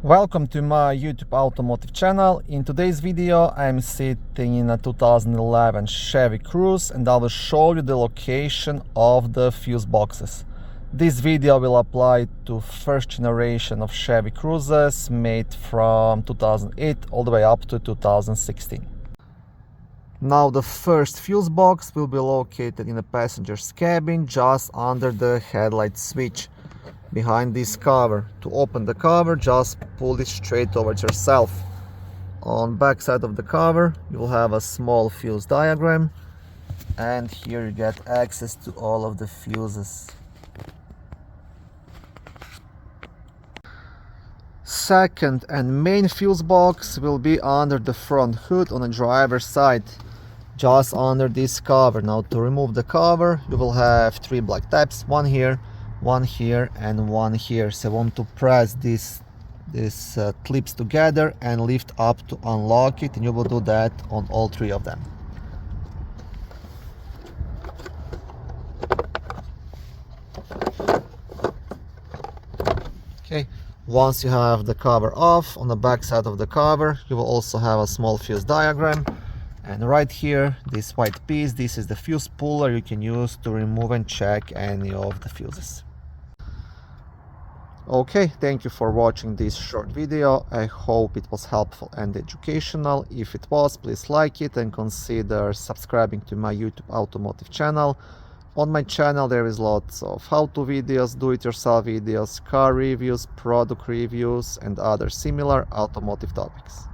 Welcome to my YouTube automotive channel. In today's video I'm sitting in a 2011 Chevy Cruze and I will show you the location of the fuse boxes. This video will apply to first generation of Chevy Cruzes made from 2008 all the way up to 2016. Now the first fuse box will be located in the passenger's cabin just under the headlight switch, behind this cover. To open the cover, just pull it straight towards yourself. On back side of the cover you will have a small fuse diagram, and here you get access to all of the fuses. Second and main fuse box will be under the front hood on the driver's side, just under this cover. Now to remove the cover you will have three black tabs, one here, and one here. So I want to press these clips together and lift up to unlock it, and you will do that on all three of them. Okay, once you have the cover off, on the back side of the cover you will also have a small fuse diagram. And right here, this white piece, this is the fuse puller you can use to remove and check any of the fuses. Okay, thank you for watching this short video. I hope it was helpful and educational. If it was, please like it and consider subscribing to my YouTube automotive channel. On my channel there is lots of how-to videos, do-it-yourself videos, car reviews, product reviews and other similar automotive topics.